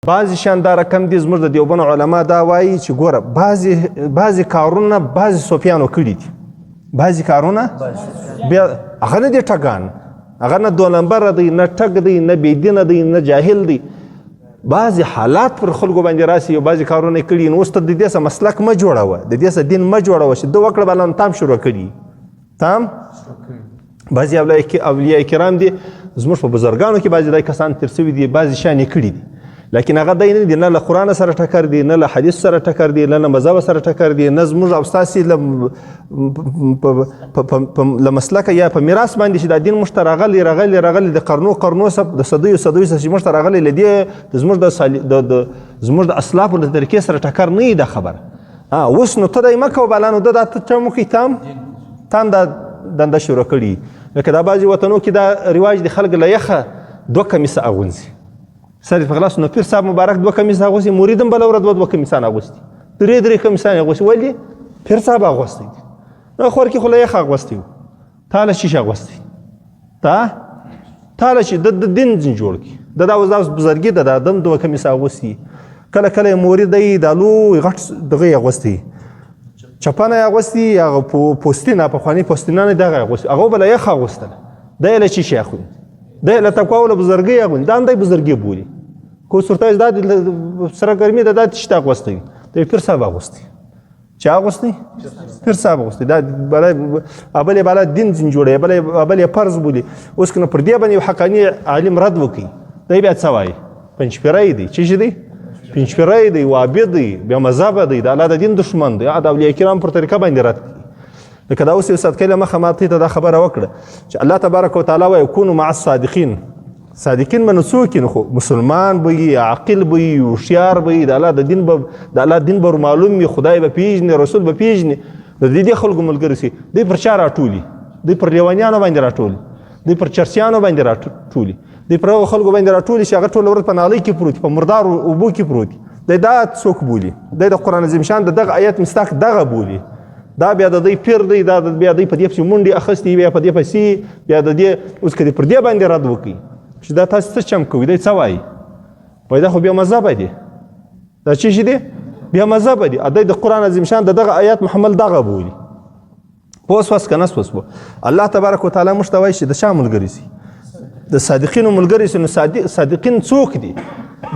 بعضې شیان دا رقم دي زموږ د دیوبند علما دا وایي چې ګوره بعضې کارونه بعضې صوفیانو کړي دي. بعضې کارونه بیا هغه نه دی ټګان، هغه نه دو نمبره دی، نه ټګ دی، نه بېدینه دی، نه جاهل دی. بعضې حالات پر خلکو باندې راسي او بعضې کارونه یې کړي. نو اوس ته د دې څه مسلک مه جوړوه، د دې څه دین مه جوړوه چې ده وکړه بله نو تام شروع کړي. تام بعضې اولیاء کرام دي زموږ په بزرګانو کې بعضې دای کسان تېر سوي دي، بعضې شیان یې کړي دي، لیکن هغه دی نه دي، نه له قرآن سره ټکر دی، نه له حدیث سره ټکر دی، نه له مذهب سره ټکر دی، نه زموږ او ستاسې له مسلکه یا په میراث باندې چې دا دین موږ ته راغلی د قرنو د صدیو چې موږ ته راغلی له دې زموږ د اسلافو له طریقې سره ټکر نه وي دا خبره. اوس نو ته دی مه کوه بالا، نو ده دا ته چا موکړي تام دا دنده شروع کړي. لکه دا بعضې وطنو کې دا رواج د خلک له یخه 2 کمیسه اغونځي. سر په خلاص نو پیر صاحب مبارک 2 کمیسه اغوستي، مرید هم بله ورځ 2 کمیسان اغوستي، 3 کمیسان اغوستي. ولې پیر صاحب اغوستی دي، نو خور کې خو له یخه اغوستی و، تا له شیشه اغوستی، تا له چې د دین جوړ کړي. دا اوس دا بزرګي ده، دا دم 2 کمیسه اغوستي. کله کله مرید دی دا لوی غټ دغه یې اغوستی، چپنه یې اغوستي، هغه پوستینه پخواني پوستینانې دغه یې اغوستي، هغه به له یخه اغوستله، دی یې له شیشې اخلي، دی له تقوا او له بزرګۍ اغوندي، دا هم دی بزرګي بولي. که اوس ورته دا سره ګرمي ده، دا تشته اغوستی، دی پیر صاحب اغوستی. چا اغوستی؟ پیر صاحب اغوستی. دا بل یې بالا دین جوړوي، بل یې فرض بولي. اوس که نو پر دې باندې یو حقاني عالم رد وکړي، دی بیا څه وایي؟ پنجپیری دی. څه شي دی؟ پنجپیری دی، وابد دی، بیا مذهبه دی، د الله د دین دښمن دی، د اولیاء کرام پر طریقه باندې رد کړي. لکه دا اوس یو صدقې له مخه ما ته دا خبره وکړه چې الله تبارک وتعالی وایي کونوا مع الصادقین. صادقین به نو څوک نو خو مسلمان به وي، عاقل به وي، هوښیار به وي، د الله دین به معلوم وي، خدای به پیژني، رسول به پیژني. د دې خلکو ملګري سي دوی پر چا راټولي؟ دوی پر لیونیانو باندې راټولي، دوی پر چرسیانو باندې راټولي، دوی پر هغو خلکو باندې راټولي چې هغه ټوله ورځ په نالۍ کې پروت، په مردارو اوبو کې پروت. دی دا څوک بولي؟ دی د قرآن عظیم شان د دغه آیت مستاق دغه بولي. دا بیا د دوی پیر دی، دا بیا دوی په دې پسې منډې اخیستې، بیا په دې پسې بیا د دې اوس که دې پر دې باندې رد وکړي چې دا تاسو څه چم کوئ، دی څه وایي؟ وایي دا خو بیا مذهبه دی، دا څه شي دی؟ بیا مذهبه دی. دی د قرآن عظیم شان د دغه آیات محمل دغه بولي. پوه سوس که نه سوس؟ الله تبارک وتعالی موږ ته وایي چې د چا ملګري سي؟ د صادقینو ملګري سي. نو صادقین څوک دي؟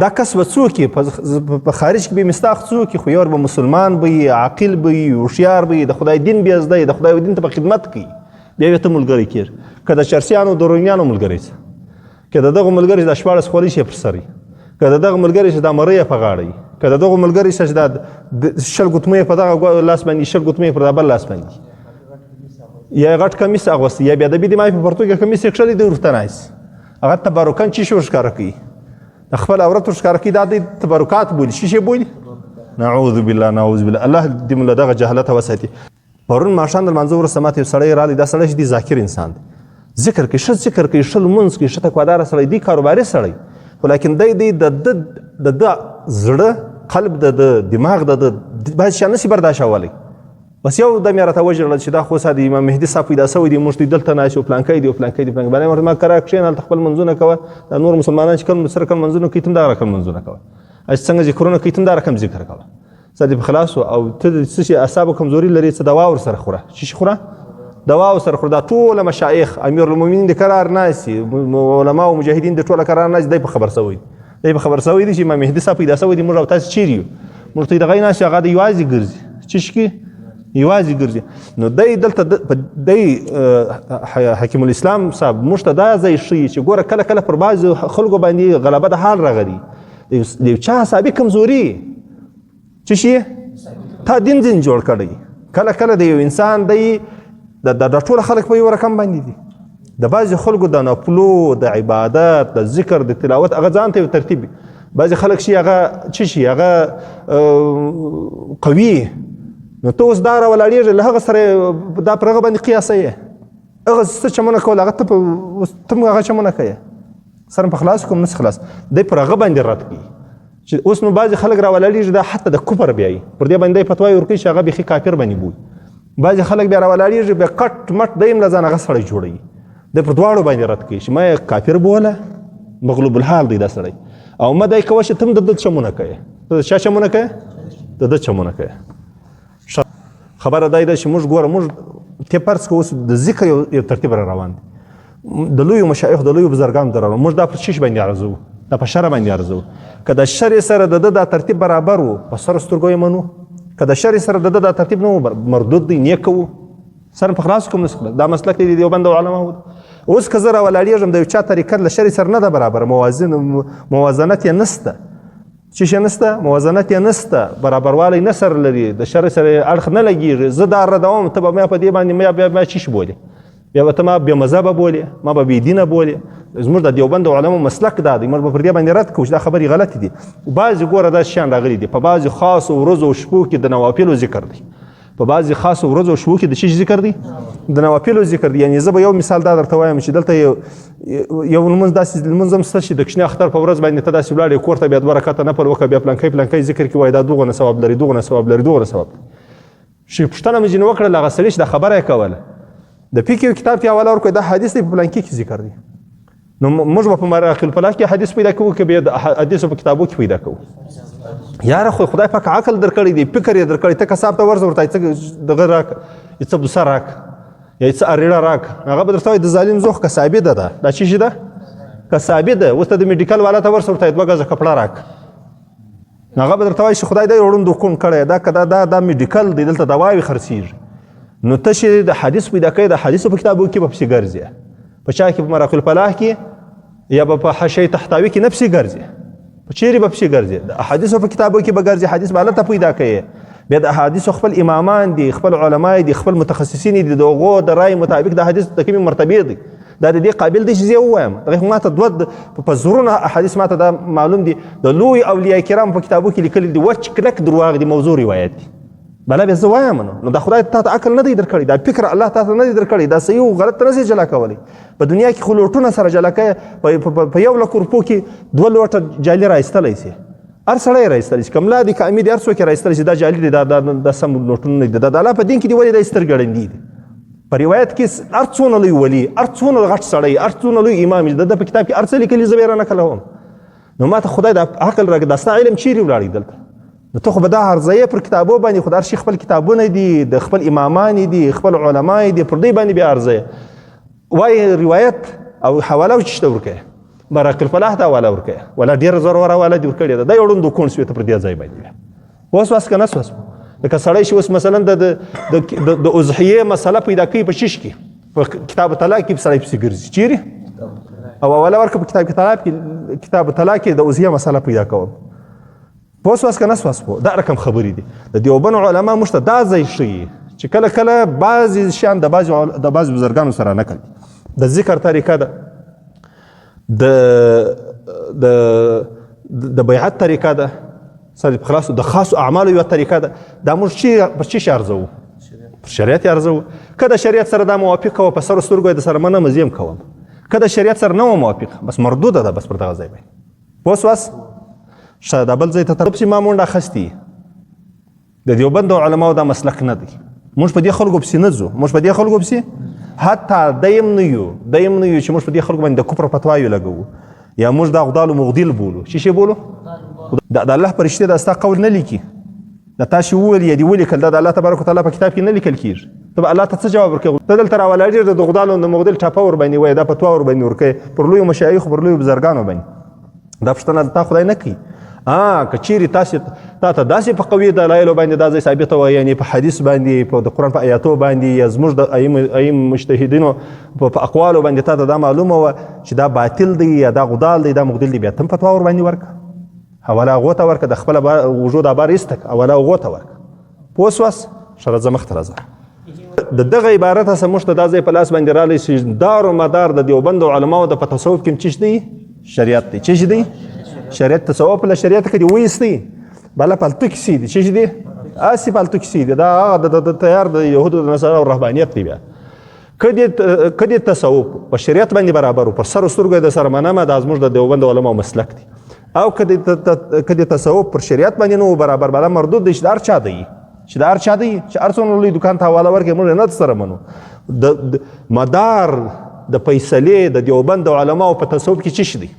دا کس به څوک یي؟ په خارج کې به مستاق څوک یي؟ خو یو به مسلمان به یي، عاقل به یي، هوښیار به یي، د خدای دین بیا زده یي، د خدای دین ته به خدمت کوي، بیا یې ته ملګری کېږي. که د چرسیانو د رومیانو ملګری سه، که د دغو ملګري د 14 خولۍ شي پر سر یي، که د دغه ملګري چې دا مرۍ په غاړه یي، که د دغو ملګري چې دا 20 ګوتمۍ په دغه لاس باندې، 20 ګوتمۍ پر دا بل لاس باندې، یا غټ کمیس اغوستی، یا بیا د بي د مای په پرتوګ کمیس یې کښلی دی ورته ناست، هغه تبرکان چې شو ښکاره کوي، د خپل عورت ښکاره کوي، دا د تبرکات بولي. څه شی بولي؟ نعوذ بالله، نعوذ بالله. الله دې موږ له دغه جهالته وساتي. پرون ماښام د لمانځه وروسته ماته یو سړی راغلی، دا سړی چې دی ذاکر انسان دی، ذکر کوي، ښه ذکر کوي، ښه لمونځ کوي، ښه تقواداره سړی دی، کاروباري سړی، خو لیکن دی د ده زړه، قلب، د دماغ د بعضې شیان نشي برداشتولی. بس یو دم یې راته وژړل چې دا خو د امام مهدي صاحب پیدا سوی دی، موږ دوی دلته ناست یو، فلانکی دی، فلانکی دی، فلانکی. باندې ما کرا کښېنه، هلته خپل منځونه کوه، دا نور مسلمانان چې کوم سره کوم منځونه کوي، ته هم دغه رقم منځونه کوه، څنګه ذکرونه کوي، ته هم دا رقم ذکر کوه. ستا دې په خلاص او ته د څه شي اعصابو کمزوري لري، څه دوا ورسره خوره. څه شي خوره؟ دوا ورسره خوره. دا ټوله مشایخ، امیرالمؤمنین د قرار ناست، علما او مجاهدین د ټوله قرار ناست، دی په خبر سوی دی چې امام مهدي صاحب پیدا سوی دی، موږ او تاسو چیرې یو؟ موږ ته دغه ناست، هغه د یوازې ګرځي. څه شي یوازې ګرځي. نو دی دلته دی حکیم الاسلام صاحب موږ ته دا ځای ښیي چې ګوره کله کله پر بعضو خلکو باندې غلبه د حال راغلي، د یو چا حسابي کمزوري. څه شي؟ تا دین جوړ کړی. کله کله د یو انسان دی د ټوله خلک په یو رقم باندې دي، د بعضې خلکو د نفلو، د عبادت، د ذکر، د تلاوت، هغه ځان ته یو ترتیب وي. بعضې خلک شي هغه څه شي، هغه قوي، نو ته اوس دا راولاړېږي له هغه سره دا پر هغه باندې قیاسه یې، هغه څه چمونه کول، هغه ته هم هغه چمونه کوې، سر په خلاص کوم نس خلاص، دی پر هغه باندې رد کوي. چې اوس نو بعضې خلک راولاړېږي دا حتی د کفر بیایي، پر دې باندې دی فتوا ورکوي چې هغه بیخي کافر باندې بولي. بعضې خلک بیا راولاړېږي بیا کټ مټ دی هم له ځان هغه سړی جوړوي، دی پر دواړو باندې رد کوي چې ما یې کافر بوله، مغلوب الحال دی دا سړی. او مه دای کوه چې ته هم د ده چمونه کوې. ته د چا چمونه کوې؟ د ده چمونه کوې. خبره دا ده چې موږ ګوره موږ ته فرض که اوس د ذکر یو ترتیب را روان دی، د لویو مشایخ د لویو بزرګانو در روان، موږ دا په چیش باندې عرضو، دا په شرع باندې عرضو. که د شرع سره د ده دا ترتیب برابر و په سر سترګو یې منو، که د شرع سره د ده دا ترتیب نه و مردود دی، نیک کوو، سر په خلاص کوم نسخه. دا مسلک دی دیوبند علماء. اوس که زه راولاړېږم د یو چا طریقت له شرع سره نه ده برابر، موازنت یې نسته، چې شی نسته، موازنت یې نسته، برابروالی نه سره لري، د شرع سره اړخ نه لګېږي، زه دا ردوم، ته به ما په دې باندې بیا چی بولې، بیا به ته ما بې مذهبه بولې، ما به بې دینه بولې. زموږ د دیوبند علماء مسلک دا دی، موږ به پر دې باندې رد کوو چې دا خبرې غلطې دي. بعضې ګوره داسې شیان راغلي دي، په بعضې خاصو ورځو او شپو کې د نوافلو ذکر دی، په بعضې خاصو ورځو او شپو کې د چی ذکر دی؟ د نوافلو ذکر دی. یعنې زه به یو مثال دا درته وایم چې دلته یو لمونځ داسې لمونځ هم شته چې د کوچني اختر په ورځ باندې ته داسې ولاړې کور ته بیا 2 رکعته نفل وکړه، بیا پلنکی ذکر کې وایي دا دوغونه ثواب لري، دوغونه ثواب لري، دوغونه ثواب لري. چې پوښتنه مې ځینې وکړه له هغه سړي چې دا خبره یې کوله، د فقه کتاب کې حواله ورکړئ دا حدیث دی په پلانکي کې ذکر دی. نو موږ به په مراقل فلاح کې حدیث پیدا کوو که بیا د حدیثو په کتابو کې پیدا کوو؟ یاره خدای پاک عقل درکړی دی، فکر یې درکړی، ته کساب ته ورځه ورته څه دغه راکړه، څه بوسه راکړه یا څه اریړه راکړه، هغه به درته وایي د ظالم زوخ کسابي ده، دا څه شي ده؟ کسابي ده. اوس ته د میډیکل والا ته ورسه ورته 2 ګزه کپړه راکړه، هغه به درته وایي چې خدای دی ړوند وکون کړی، دا میډیکل دی، دلته دواوې خرڅېږي. نو ته چې د حدیث پیدا کوې، د حدیثو په کتابو کې به پسې ګرځې، په چا کې په مراقل فلاح کې یا به په حاشیه تحتوي کې نه پسې ګرځې، په چیرې به پسې ګرځې؟ د احادیثو په کتابو کې به ګرځې، حدیث به هلته پیدا کوې. بیا د احادیثو خپل امامان دي، خپل علما دي، خپل متخصصین دي، د هغو د رای مطابق د حدیث د کومې مرتبې دي، دا د دې قابل دی چې زه ووایم. دغه ما ته په زرونه احادیث ما ته دا معلوم دي، د لوی اولیاء کرام په کتابو کې لیکلي دي وچ کلک درواغ دي، موضوع روایت دي. بله بیا زه وایم نو دا خدای تا ته عقل نه دی درکړی، دا فکر الله تا ته نه دی درکړی، دا صحیح او غلط ته نه شي جلا کولی. په دنیا کې خو لوټونه سره جلا کوي، په 1 لک روپو کې 2 لوټه جالي رایستلی شي، هر سړی رایستلی شي، که ملا دي که امیر دي، هر څوک یې رایستلی شي، دا جالي دی، دا سم لوټونه نه دي. د الله په دین کې دي ولې دا سترګړندي دي؟ په روایت کې هر څونه لوی ولی، هر څونه غټ سړی، هر څونه لوی امام د په کتاب کې هر څه لیکلي، زه به یې رانقلوم. نو ما ته خدای دا عقل راکړه، دا ستا علم چیرې ولاړی دلته؟ نو ته خو به دا عرضه پر کتابو باندې، خو د هر شي خپل کتابونه دي، د خپل امامان دي، خپل علما دي، پر دې باندې بیا عرضه وایي روایت او حواله چې شته ورکوي، مراقل فلاح ته حواله ورکوي، ولا ډېره زوروره حواله دې ورکړې ده، دا یو ړوند وکوڼ شوې ته پر دې ځای باندې بیا وسواس که نه سواس. لکه سړی چې اوس مثلا د اضحیې مسله پیدا کوي په شیش کې، په کتاب طلاق کې سړی پسې ګرځي، چیرې او حواله ورکړه په کتاب طلاق کې د اضحیې مسله پیدا کوم. وسواس که نه سواس پوه، دا رقم خبرې دي. د دیوبند علما موږ ته دا ځای ښیي چې کله کله بعضې شیان د بعضې بزرګانو سره نقل، د ذکر طریقه ده، د بیعت طریقه ده، سره په خلاصو د خاصو اعمالو یوه طریقه ده. دا موږ پر چی شي ارزوو؟ پر شریعت یې ارزوو. که د شریعت سره دا موافق وه، په سر سترګو یې د سره منم زه یم کوم. که د شریعت سره نه وه موافق، بس مردوده ده، بس پر دغه ځای باندې پوه سواست. ښه دا بل ځای ته ترپسې ما منډه اخستې، د دیوبند علماو دا مسلک نه دی. موږ په دې خلکو پسې نه ځو، موږ په دې خلکو پسې حتی دیم نه یو چې موږ په دې خلکو باندې د کفر فتواوې لګوو، یا موږ دا غدال و مغدیل بولو. څه شی بولو؟ د الله فرشتې دا ستا قول نه لیکي، دا تاسې وویل یا دې ولیکل، دا د الله تبارک وتعالی په کتاب کې نه لیکل کېږي. ته به الله ته څه جواب ورکوې؟ ته دلته راولاړېږې د غدال او د مغدیل ټاپه ورباندې وایې، دا فتوا ورباندې ورکوې پر لویو مشایخو، پر لویو بزرګانو باندې. دا پوښتنه تا خدای نه کوي. که چیرې تا ته داسې په قوي دلایلو باندې دا ځای ثابته وه، یعنې په حدیث باندې، په د قرآن په آیاتو باندې، یا زموږ د ایم مجتهدینو په اقوالو باندې تا ته دا معلومه وه چې دا باطل دی یا دا غدال دی، دا مغدل دی، بیا ته هم فتوا ورباندې ورکړه، حواله هغو ته ورکړه، د خپله وجود ابار ایسته کړه، حواله هغو ته ورکړه. پوه سواست؟ ښه راځه مخته راځه. د دغه عبارت هسه موږ ته دا ځای په لاس باندې رالی چې دار و مدار د دیوبند علماو د په تصوف کې څه دی؟ شریعت دی. څه دی؟ شریعت. تصوف له شریعت کې دی وایستی، بله پالتو کیسې دي. څه دی؟ هسې پالتو کیسې دي، دا هغه د تیار د یهودو د نصارا او رهبانیت دی. بیا که دې تصوف په شریعت باندې برابر و، پر سر و سترګو د سره منمه، دا زموږ د دیوبند علماو مسلک دی. او که دې تصوف پر شریعت باندې نه و برابر، بله مردود دی چې د هر چا دی، چې د هر چا دی، چې هر څومره لوی دوکان ته حواله ورکړي، موږ نه سره منو. د مدار د فیصلې د دیوبند علماو په تصوف کې څه دی؟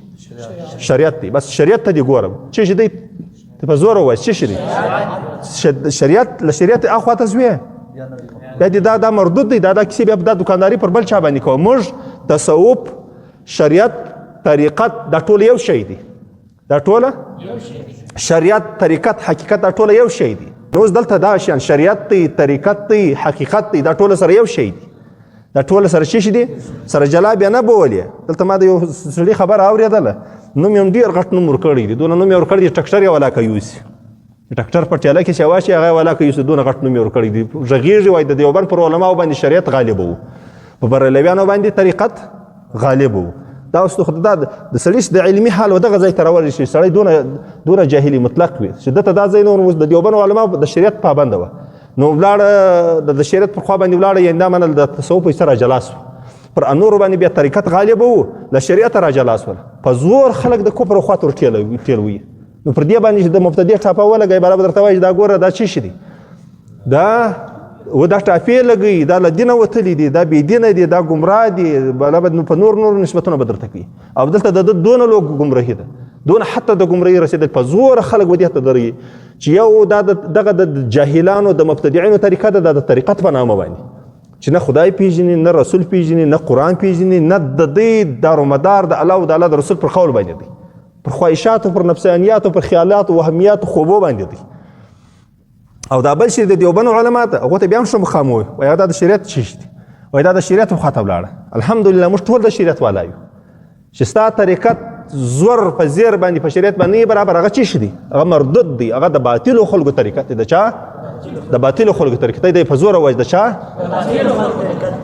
شریعت دی. بس شریعت ته دې ګورم چې شي دی ته په زور ووایه چې شي دی شریعت له شریعت اخوا ته زویه بیا دې دا مردود دی. دا کیسې بیا دا دکانداري پر بل چا باندې کوه. موږ تصوف شریعت طریقت دا ټول یو شی دی. دا ټوله شریعت طریقت حقیقت دا ټوله یو شی دی. نو اوس دلته دا شیان شریعت دی طریقت دی حقیقت دی دا ټوله سره یو شی دی. دا ټوله سره څه شي دي سره جلا بیا نه بولې. دلته ما د یو سړي خبره اورېدله نوم یې هم ډېر غټ نوم ورکړی دی. دونه نوم یې ورکړی دی ټکټر یې ولاکه یوسي ټکټر په ټیله کې چې واچي هغه ولاکه یوسي. دونه غټ نوم یې ورکړی دی. غږېږي وایي د دیوبند پر علماو باندې شریعت غالب و په بریلویانو باندې طریقت غالب و. دا اوس دا د سړي د علمي حال و دغه ځای ته راورسېږي. سړی دونه جاهلي مطلق وي چې دته دا ځای نور د دیوبند علماو د شریعت پابنده وه نو ولاړه د شریعت پر خوا باندې ولاړه یعنې دا منل د تصوف په سره جلا سو. پر انورو باندې بیا طریقت غالب و له شریعت را جلا سول. په زور خلک د کفر خوا ته ورټېلوي. نو پر دې باندې چې د مبتدي ټاپه ولګوي برابر درته وایي دا ګوره دا څه شي دي دا ټاپې لګوي دا له دینه وتلي دي دا بې دینه دي دا ګمراه دي بله به په نور نسبتونه به درته کوي. او دلته د دونه لوی ګمراهي ده دونه حتی د ګمراهي رسېدل په زور خلک به دې ته درېږي چې یو دا دغه د جاهلانو د مبتدعینو طریقه ده د طریقت په نامه باندې چې نه خدای پیژني نه رسول پیژني نه قرآن پیژني نه د دې دارومدار د الله او د الله د رسول پر قول باندې دی پر خواهشاتو پر نفسانیاتو پر خیالاتو وهمیاتو خوبو باندې دی. او دا بل شي د دیوبند علما ته هغو ته بیا هم ښه مخام وایي وایي دا د شریعت څه شي دي وایي دا د شریعت خوا ته ولاړه. الحمدلله موږ ټول د شریعت والا یو چې ستا طریقت زور په زیر باندې په شریعت باندې برابر هغه څه شي دي هغه مردود دی هغه د باطلو خلکو طریقت دی. د چا د باطلو خلکو طریقت دی په زور وایي د چا